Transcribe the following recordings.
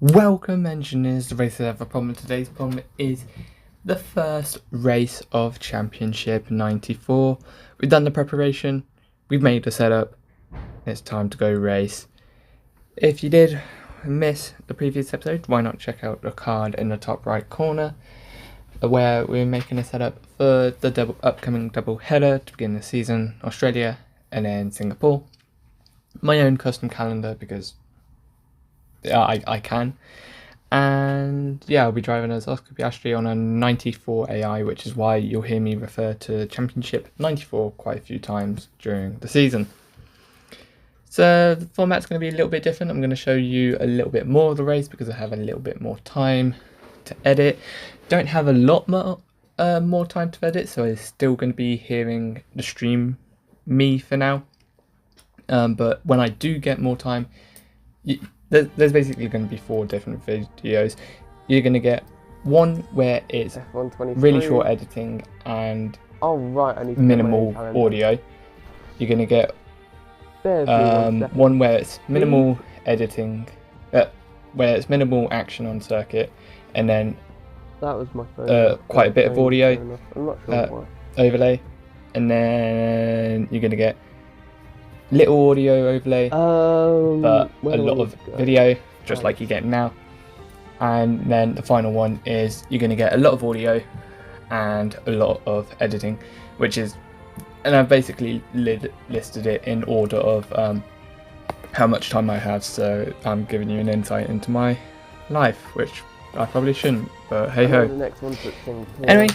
Welcome engineers to Races Have a Problem. Today's problem is the first race of Championship 94. We've done the preparation, we've made the setup, it's time to go race. If you did miss the previous episode, why not check out the card in the top right corner where we're making a setup for the upcoming double header to begin the season, Australia and then Singapore. My own custom calendar because I can, and yeah, I'll be driving as Oscar Piastri on a 94 AI, which is why you'll hear me refer to Championship 94 quite a few times during the season. So the format's going to be a little bit different. I'm going to show you a little bit more of the race because I have a little bit more time to edit. Don't have a lot more time to edit, so it's still going to be hearing the stream me for now. But when I do get more time, there's basically going to be 4 different videos. You're going to get one where it's really short editing and minimal audio. You're going to get one where it's minimal editing, where it's minimal action on circuit, and then that was my quite a bit of audio overlay, and then you're going to get little audio overlay, but a lot of video, just like you're getting now. And then the final one is you're going to get a lot of audio and a lot of editing, which is, and I've basically listed it in order of how much time I have, so I'm giving you an insight into my life, which I probably shouldn't, but hey ho. Anyway,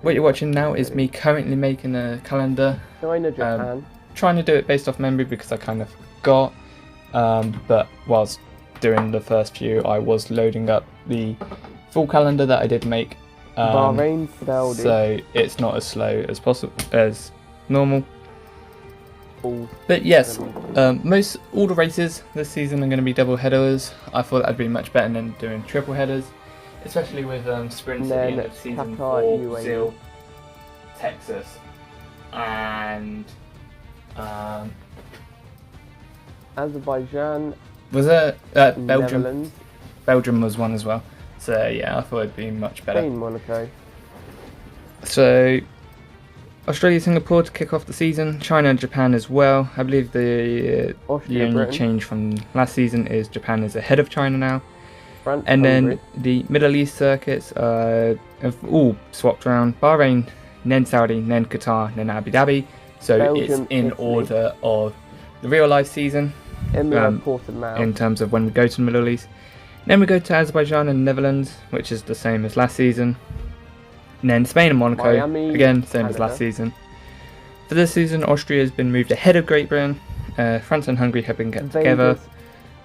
what you're watching now is me currently making a calendar. China, Japan. Trying to do it based off memory because I kind of forgot, but whilst doing the first few I was loading up the full calendar that I did make, Bahrain, so it's not as slow as possible as normal. But yes, all the races this season are going to be double headers. I thought that'd be much better than doing triple headers, especially with sprints at the end of season 4, Brazil, Texas, and Azerbaijan, was it Belgium? Netherlands. Belgium was one as well. So yeah, I thought it'd be much better. Spain, Monaco. So Australia, Singapore to kick off the season. China and Japan as well. I believe the only change from last season is Japan is ahead of China now. France, and Hungary. Then the Middle East circuits have all swapped around. Bahrain, then Saudi, then Qatar, then Abu Dhabi. So Belgium, it's in Italy. Order of the real life season in terms of when we go to the Middle East. Then we go to Azerbaijan and Netherlands, which is the same as last season. And then Spain and Monaco, Miami, again, same Canada. as last season. For this season, Austria has been moved ahead of Great Britain. France and Hungary have been kept together.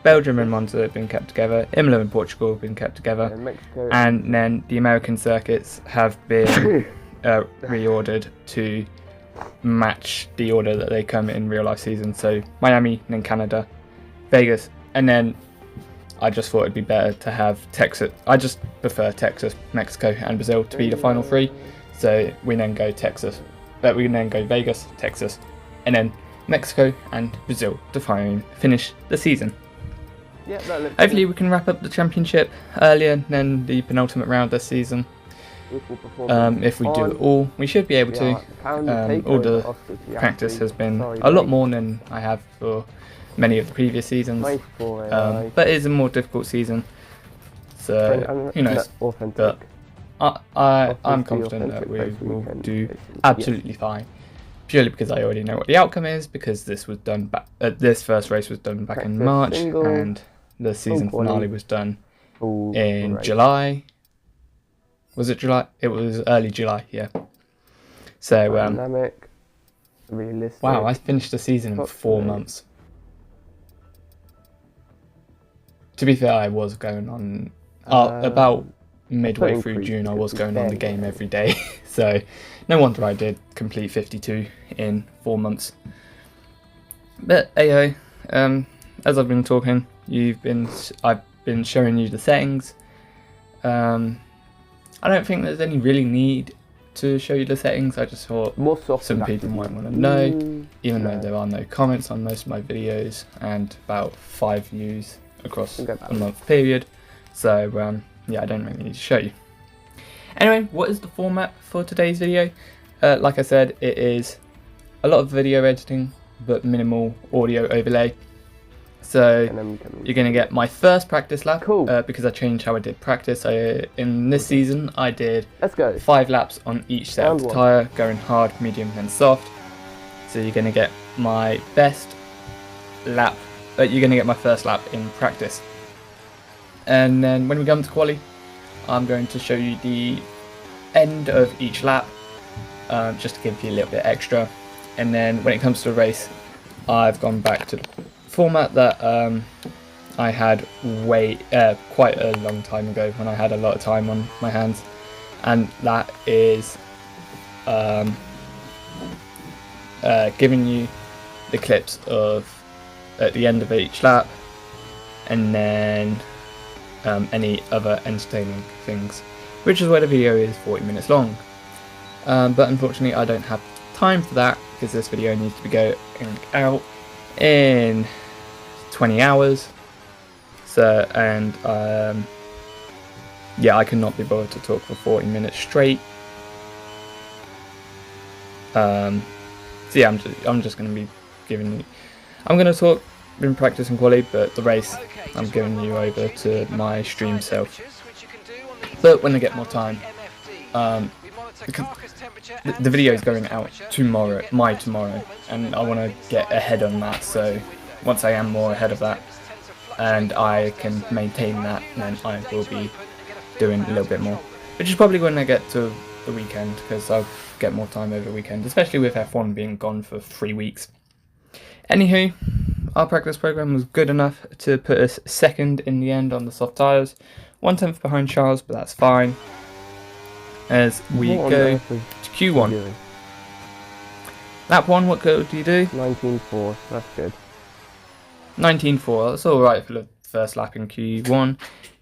Belgium and Monza have been kept together. Imola and Portugal have been kept together. Mexico. And then the American circuits have been reordered to match the order that they come in real life season. So Miami, then Canada, Vegas, and then I just thought it'd be better to have Texas. I just prefer Texas, Mexico, and Brazil to be the final 3. So we then go we then go Vegas, Texas, and then Mexico and Brazil to finish the season. Yeah, that looks Hopefully we can wrap up the championship earlier than the penultimate round this season. If we do it all, we should be able to. All the practice has been a lot more than I have for many of the previous seasons, but it is a more difficult season, so who knows. But I'm confident that we will do absolutely fine, purely because I already know what the outcome is, because this was done back. This first race was done back in March, and the season finale was done in July. Was it July? It was early July, yeah. So dynamic, realistic. wow, I finished the season in 4 months. To be fair, I was going on about midway through June. I was going on the game every day, so no wonder I did complete 52 in 4 months. But ayo, as I've been talking, I've been showing you the settings. I don't think there's any really need to show you the settings. I just thought some people might want to know, even though there are no comments on most of my videos and about 5 views across We'll go back. a month period. So yeah, I don't really need to show you. Anyway, what is the format for today's video? Like I said, it is a lot of video editing but minimal audio overlay. So you're going to get my first practice lap. Cool. Because I changed how I did practice. In this season I did Let's go. 5 laps on each set of the tyre, going hard, medium and soft. So you're going to get my best lap, you're going to get my first lap in practice. And then when we come to quali, I'm going to show you the end of each lap, just to give you a little bit extra. And then when it comes to the race, I've gone back to the format that I had quite a long time ago when I had a lot of time on my hands, and that is giving you the clips of at the end of each lap, and then any other entertaining things, which is why the video is 40 minutes long. But unfortunately I don't have time for that, because this video needs to be going out in 20 hours. So, and yeah, I cannot be bothered to talk for 40 minutes straight. So yeah, I'm just going to be giving you, I'm going to talk in practice and quali, but the race I'm giving you over to my stream self. But when I get more time, the video is going out tomorrow, and I want to get ahead on that. So once I am more ahead of that and I can maintain that, then I will be doing a little bit more, which is probably when I get to the weekend, because I'll get more time over the weekend, especially with F1 being gone for 3 weeks. Anywho, our practice program was good enough to put us second in the end on the soft tyres, 1/10 behind Charles, but that's fine. As we go to Q1. Lap 1, what do you do? 19.4, that's good. 19.4, that's alright for the first lap in Q1.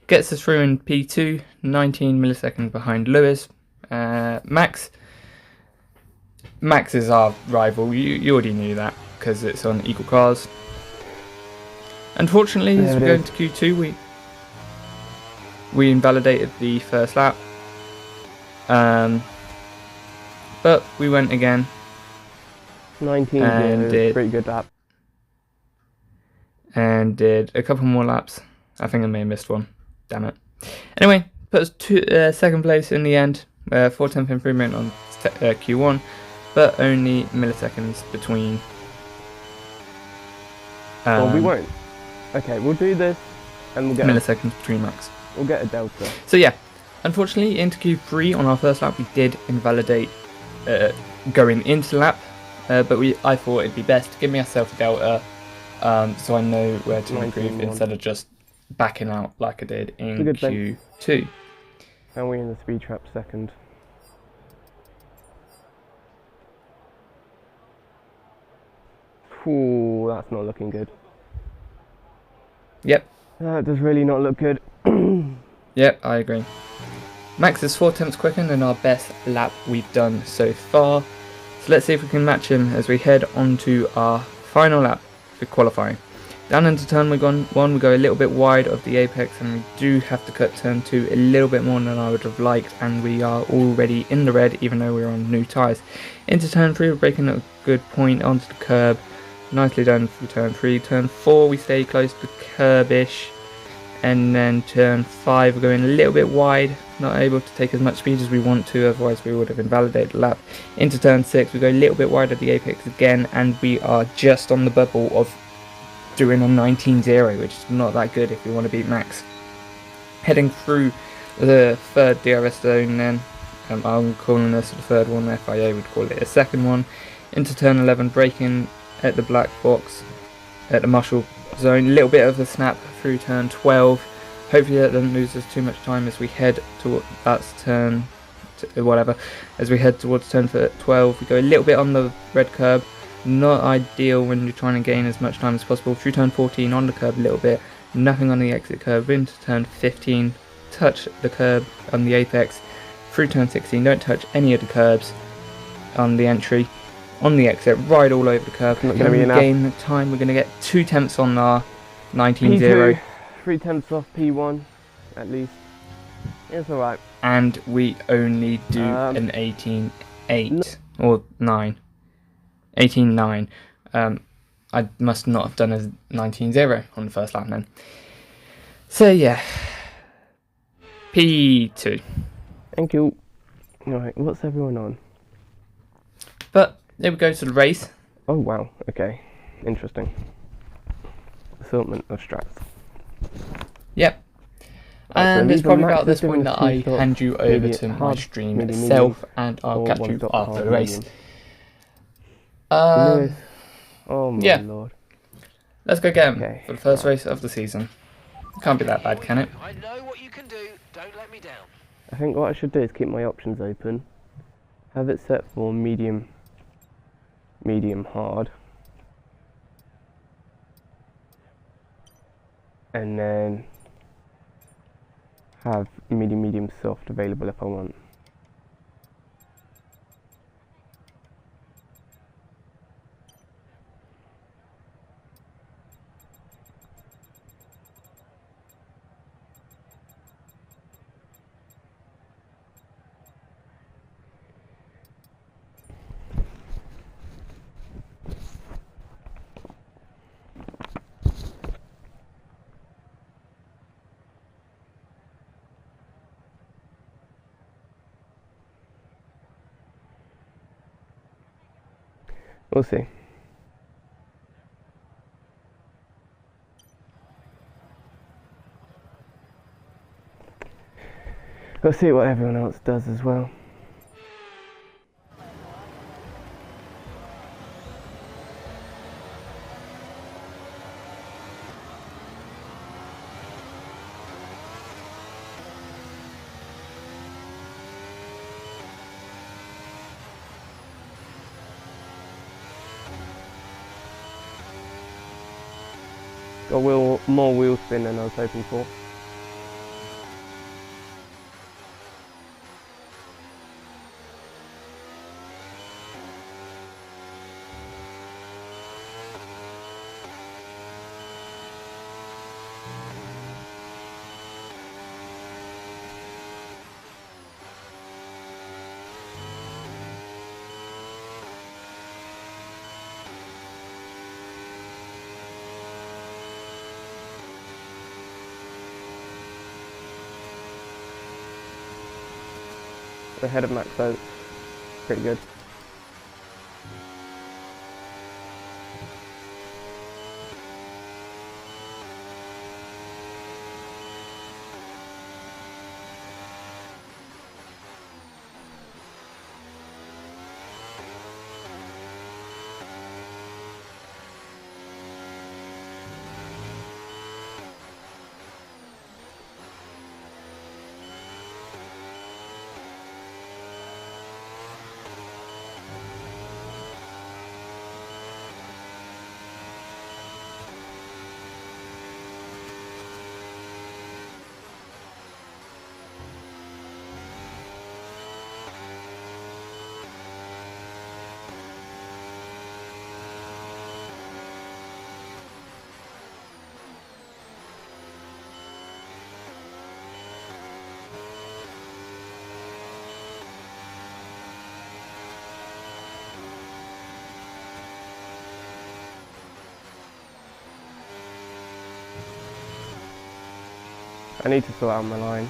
Gets us through in P2, 19 milliseconds behind Lewis. Max is our rival, you already knew that, because it's on equal cars. Unfortunately, as we go into Q2, we invalidated the first lap. But we went again. 19 and did pretty good lap. And did a couple more laps. I think I may have missed one. Damn it. Anyway, put us to second place in the end. 4/10 improvement on Q1, but only milliseconds between. Well, we won't. Okay, we'll do this, and we'll get milliseconds between Max. We'll get a delta. So yeah. Unfortunately, into Q3 on our first lap, we did invalidate going into the lap, but I thought it'd be best to give myself a delta, so I know where to improve instead of just backing out like I did in Q2. And we're in the speed trap second. Ooh, that's not looking good. Yep. That does really not look good. Yep, I agree. Max is 4/10 quicker than our best lap we've done so far. So let's see if we can match him as we head on to our final lap for qualifying. Down into turn 1, we go a little bit wide of the apex, and we do have to cut turn 2 a little bit more than I would have liked, and we are already in the red even though we're on new tyres. Into turn 3, we're breaking at a good point onto the curb. Nicely done for turn 3. Turn 4, we stay close to the curb-ish. And then turn 5, we're going a little bit wide, not able to take as much speed as we want to, otherwise we would have invalidated the lap. Into turn 6, we go a little bit wide at the apex again, and we are just on the bubble of doing a 19.0, which is not that good if we want to beat Max. Heading through the third DRS zone then, I'm calling this the third one, FIA would call it a second one. Into turn 11, braking at the black box at the Marshall zone, a little bit of a snap through turn 12. Hopefully that doesn't lose us too much time as we head to as we head towards turn 12. We go a little bit on the red curb, not ideal when you're trying to gain as much time as possible. Through turn 14, on the curb a little bit, nothing on the exit curb. Into turn 15, touch the curb on the apex. Through turn 16, don't touch any of the curbs on the entry. On the exit, ride all over the curb. Not going to be enough. Gain time. We're going to get 2 tenths on our 19.0. 3/10 off P1, at least. It's alright. And we only do an 18.8 or 9. 18.9. I must not have done a 19.0 on the first lap then. So yeah, P2. Thank you. Alright, what's everyone on? But there we go to the race. Oh wow, okay. Interesting. Assortment of strats. Yep. And so it's probably Max about this is doing point a that I two-stop, hand you over medium, to my hard, stream medium, itself, and I'll or catch you one-stop, after hard, the race. medium. Lewis. Oh my yeah. lord. Let's go get him for the first right. race of the season. Can't be that bad, can it? I know what you can do. Don't let me down. I think what I should do is keep my options open. Have it set for medium, hard. And then have medium, soft available if I want. We'll see. We'll see what everyone else does as well. Got more wheel spin than I was hoping for. Ahead of Max Oates. Pretty good. I need to sort out my line.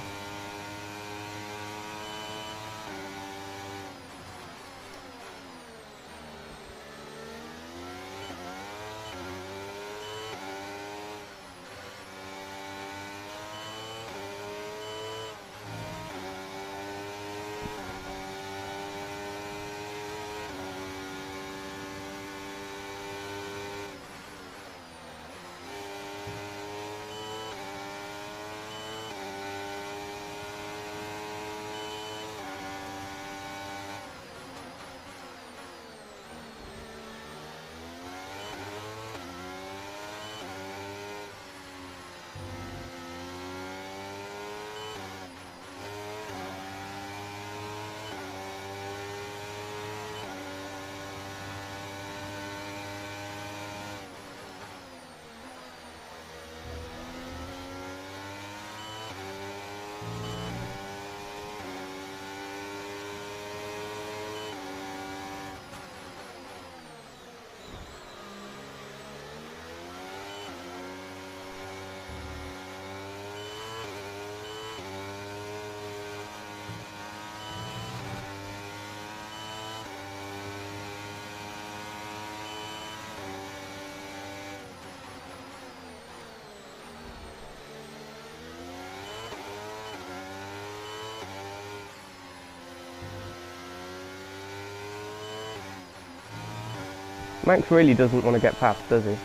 Max really doesn't want to get past, does he?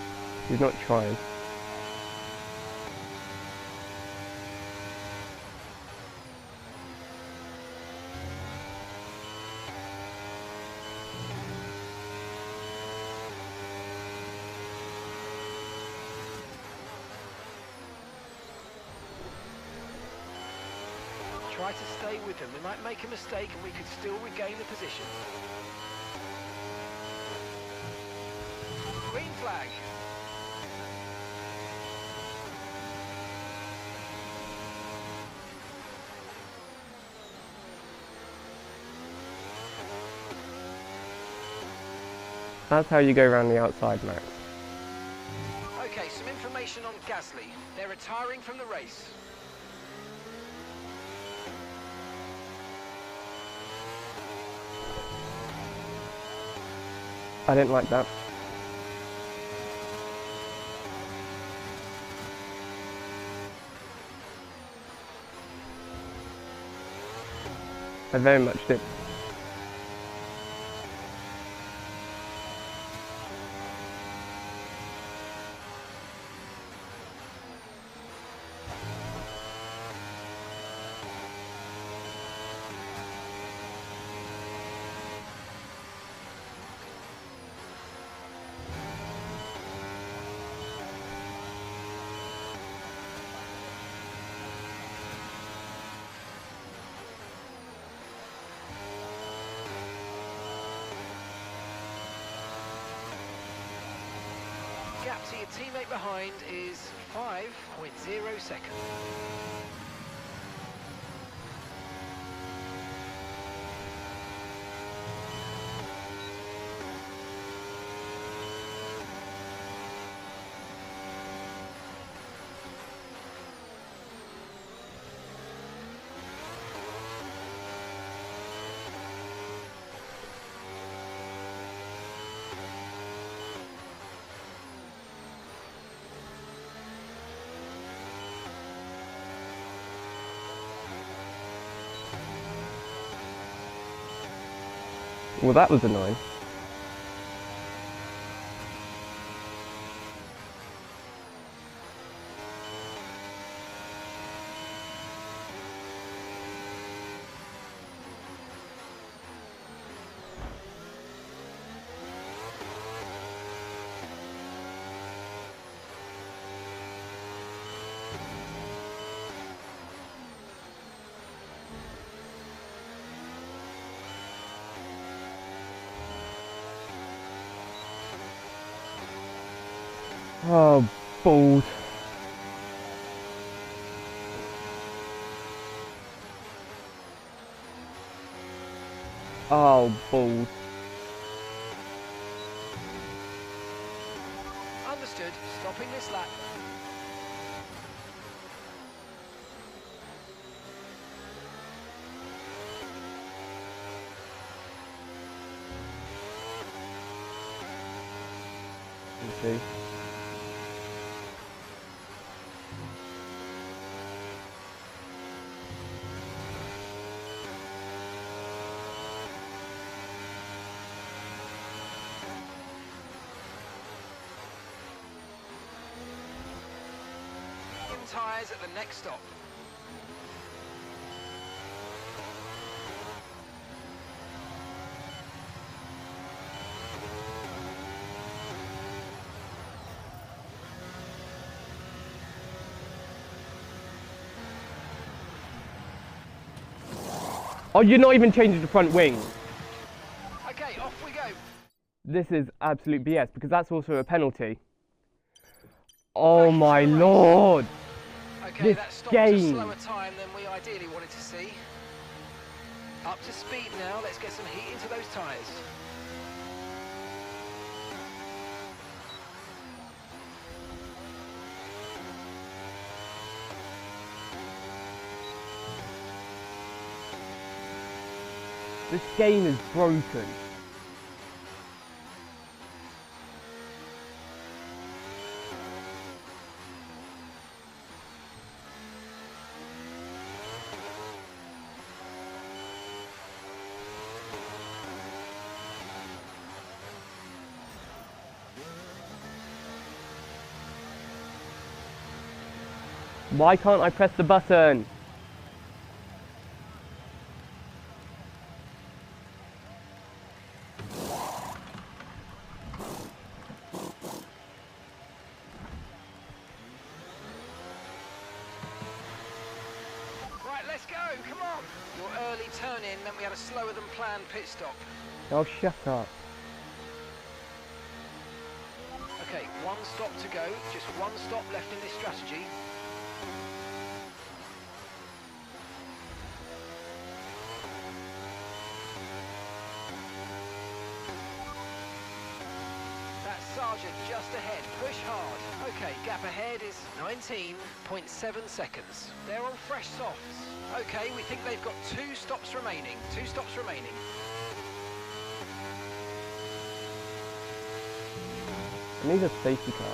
He's not trying. Try to stay with them. They might make a mistake and we could still regain the position. Green flag. That's how you go around the outside, Max. Okay, some information on Gasly. They're retiring from the race. I didn't like that. I very much did. Gap to your teammate behind is 5.0 seconds. Well, that was annoying. Oh, balls. Oh, balls. Understood. Stopping this lap. See. Tyres at the next stop. Oh, you're not even changing the front wing. Okay, off we go. This is absolute BS because that's also a penalty. Oh my lord. Okay, that stopped a slower time than we ideally wanted to see. Up to speed now, let's get some heat into those tyres. This game is broken. Why can't I press the button? Right, let's go, come on. Your early turn in meant we had a slower than planned pit stop. Oh, shut up. Okay, one stop to go, just one stop left in this strategy. That's Sargent just ahead, push hard. Okay, gap ahead is 19.7 seconds. They're on fresh softs. Okay, we think they've got 2 stops remaining. 2 stops remaining. I need a safety car.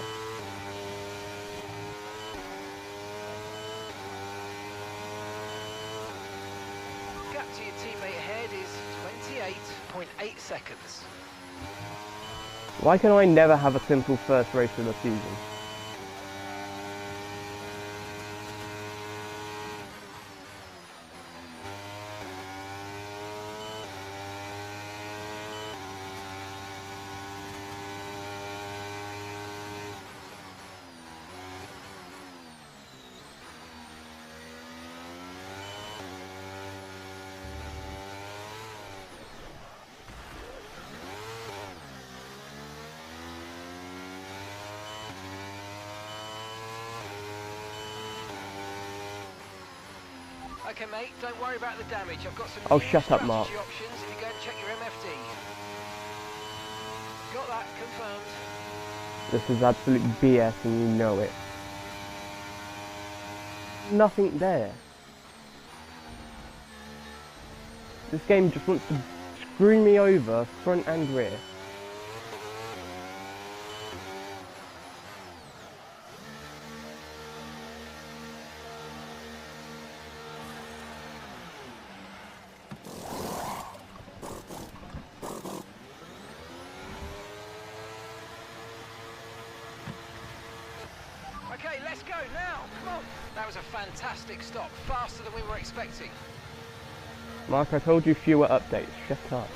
Gap to your teammate ahead is 28.8 seconds. Why can I never have a simple first race of the season? Okay, mate, don't worry about the damage. I've got some Oh, new shut up, strategy Mark. options if you go and check your MFD. Got that confirmed. This is absolute BS and you know it. Nothing there. This game just wants to screw me over front and rear. Okay, let's go now. Come on. That was a fantastic stop. Faster than we were expecting. Mark, I told you fewer updates. Shut up.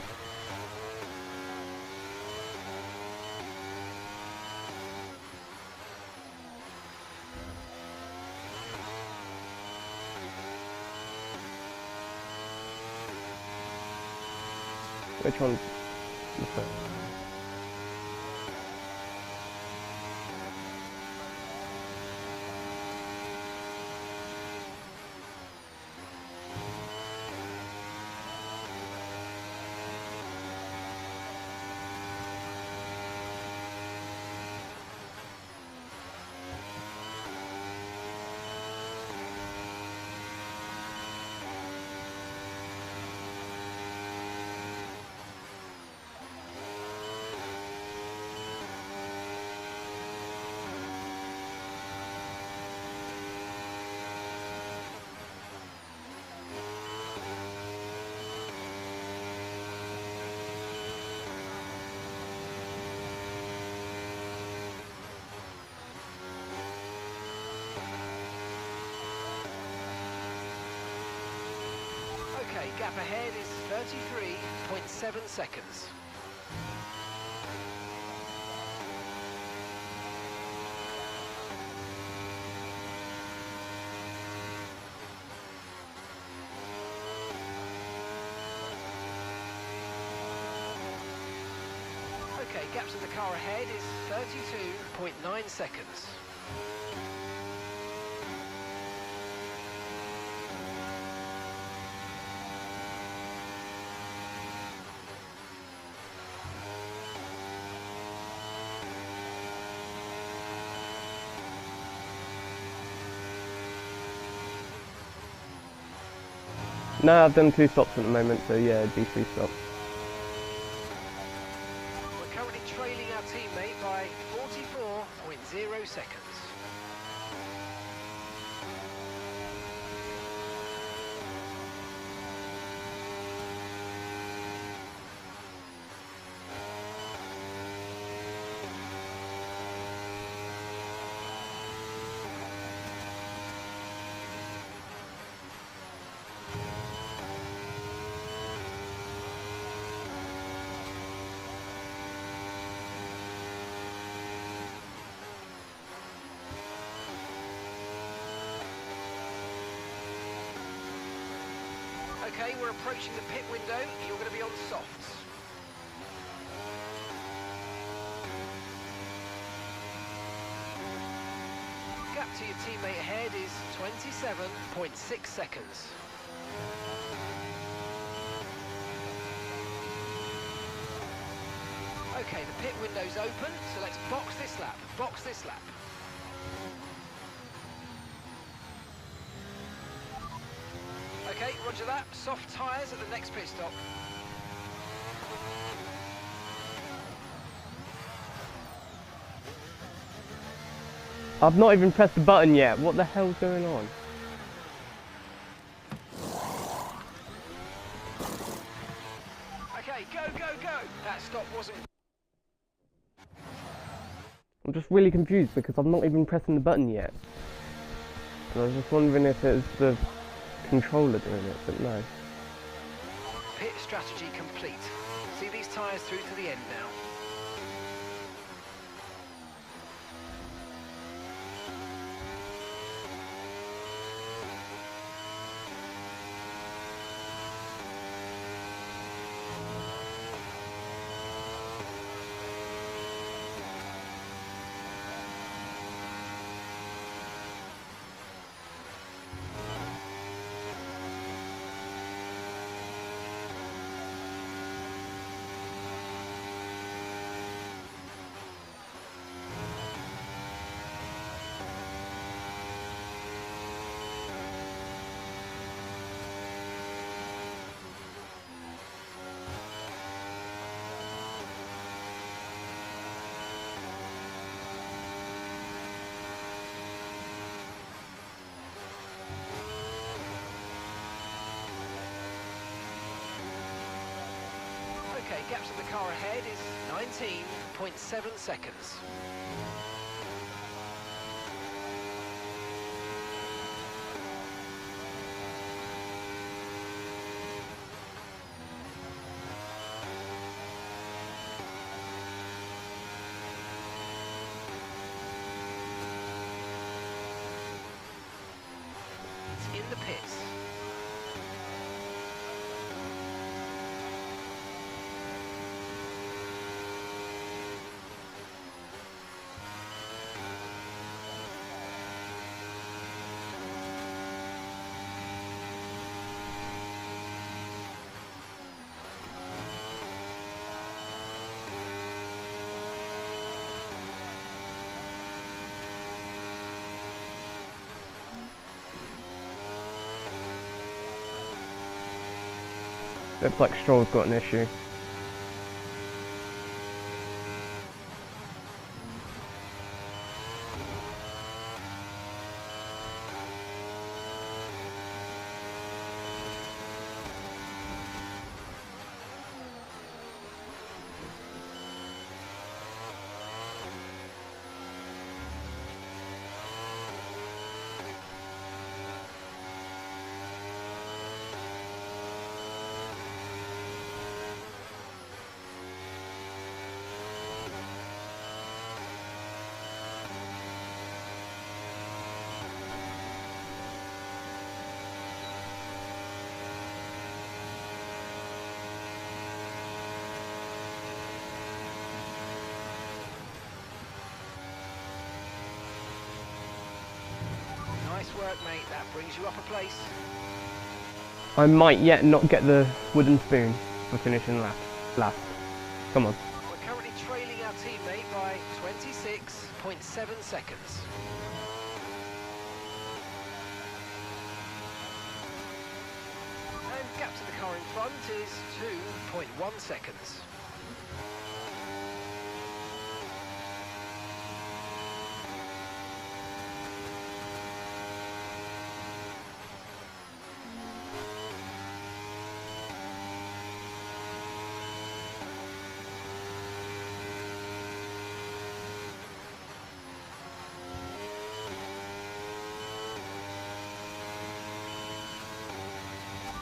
Which one's the first? Okay, gap ahead is 33.7 seconds. Okay, gap to the car ahead is 32.9 seconds. No, I've done 2 stops at the moment, so yeah, it'd be 3 stops. We're currently trailing our teammate by 44.0 seconds. Okay, we're approaching the pit window. You're going to be on softs. Gap to your teammate ahead is 27.6 seconds. Okay, the pit window's open, so let's box this lap. Box this lap. Okay, roger that. Soft tyres at the next pit stop. I've not even pressed the button yet. What the hell's going on? Okay, go, go, go. That stop wasn't... I'm just really confused because I'm not even pressing the button yet. And I was just wondering if it's the controller doing it, but no. Pit strategy complete. See these tyres through to the end now. Okay, gaps of the car ahead is 19.7 seconds. It's in the pits. Looks like Stroll's got an issue. Nice work, mate. That brings you up a place. I might yet not get the wooden spoon for finishing last. Come on. We're currently trailing our teammate by 26.7 seconds. And gap to the car in front is 2.1 seconds.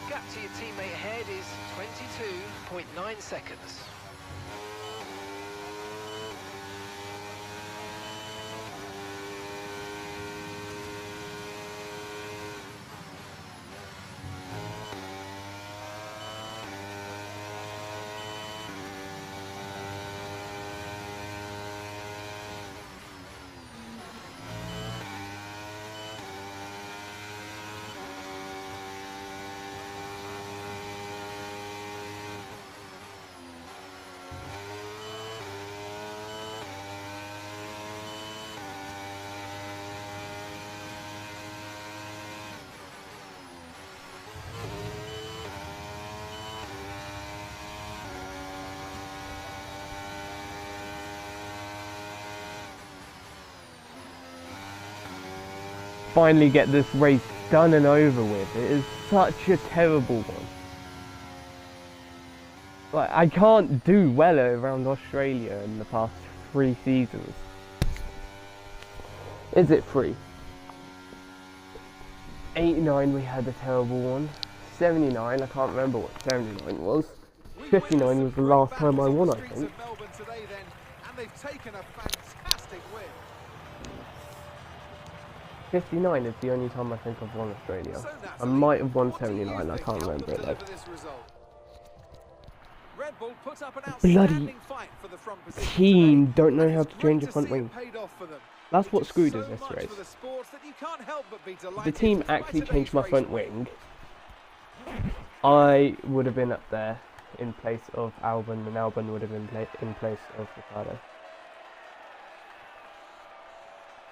Gap to your teammate ahead is 22.9 seconds. finally get this race done and over with. It is such a terrible one. Like, I can't do well around Australia in the past 3 seasons. Is it 3? 89 we had a terrible one. 79, I can't remember what 79 was. 59 was the last time I won, I think. 59 is the only time I think I've won Australia. I might have won 79, I can't remember it though. Bloody team don't know how to change a front wing. That's what screwed us this race. The team actually changed my front wing. I would have been up there in place of Albon, and Albon would have been in place of Ricardo.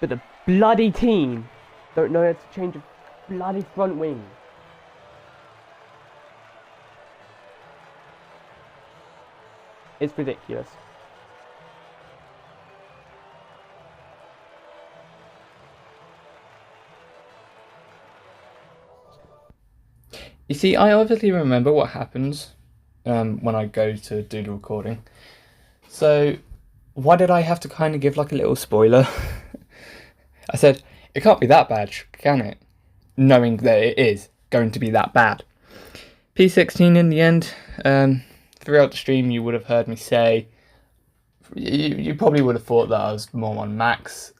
But the bloody team don't know how to change a bloody front wing. It's ridiculous. You see, I obviously remember what happens when I go to do the recording. So, why did I have to kind of give like a little spoiler? I said, it can't be that bad, can it? Knowing that it is going to be that bad. P16 in the end. Throughout the stream you would have heard me say, you probably would have thought that I was more on Max's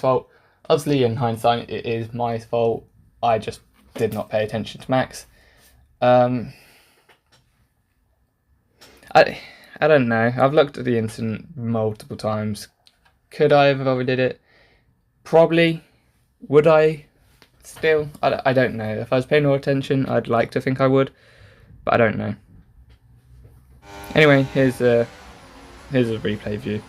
fault. Obviously in hindsight it is my fault. I just did not pay attention to Max. I don't know. I've looked at the incident multiple times. Could I have avoided it? Probably. Would I? Still, I don't know. If I was paying more attention, I'd like to think I would, but I don't know. Anyway, here's a replay view.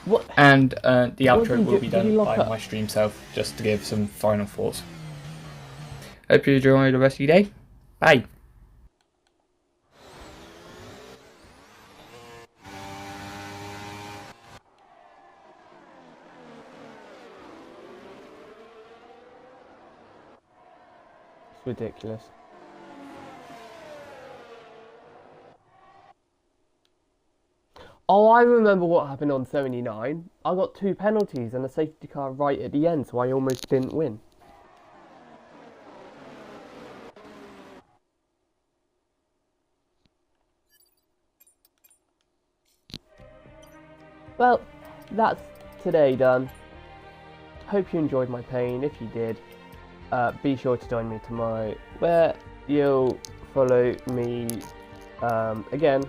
What? And the outro will be done by my stream self, just to give some final thoughts. Hope you enjoy the rest of your day. Bye. It's ridiculous. Oh, I remember what happened on 79. I got 2 penalties and a safety car right at the end, so I almost didn't win. Well, that's today done. Hope you enjoyed my pain. If you did, be sure to join me tomorrow, where you'll follow me again.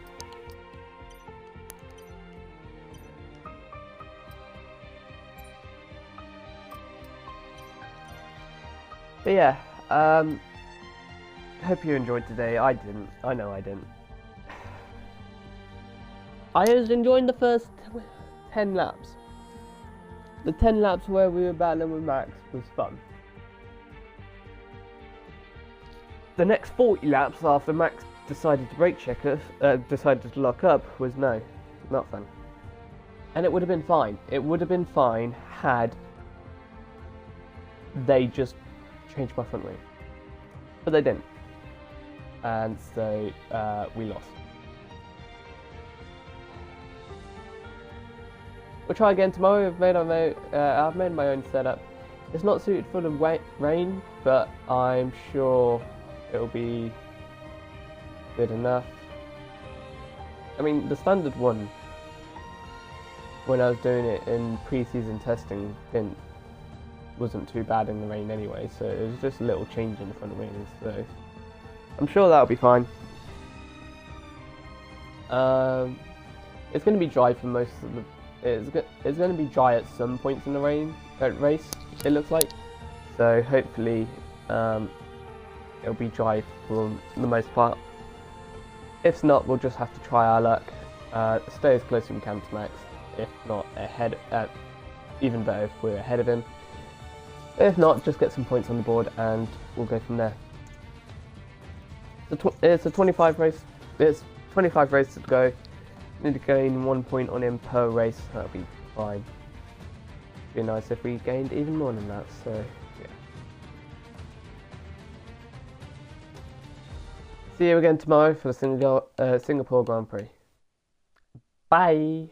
But yeah, hope you enjoyed today. I didn't. I know I didn't. I was enjoying the first 10 laps. The 10 laps where we were battling with Max was fun. The next 40 laps after Max decided to brake check us, decided to lock up, was no, not fun. And it would have been fine. It would have been fine had they just changed my front wing. But they didn't. And so we lost. We'll try again tomorrow. I've made my own setup. It's not suited for the rain, but I'm sure it'll be good enough. I mean, the standard one, when I was doing it in pre-season testing, wasn't too bad in the rain anyway, so it was just a little change in the front wings, so I'm sure that'll be fine. It's going to be dry for most of the... It's going to be dry at some points in the race, it looks like. So hopefully it'll be dry for the most part. If not, we'll just have to try our luck. Stay as close as we can to Max. If not, ahead. Even better if we're ahead of him. If not, just get some points on the board and we'll go from there. It's a 25 race. It's 25 races to go. Need to gain 1 point on him per race. That'll be fine. be nice if we gained even more than that, so yeah. See you again tomorrow for the Singapore Grand Prix. Bye!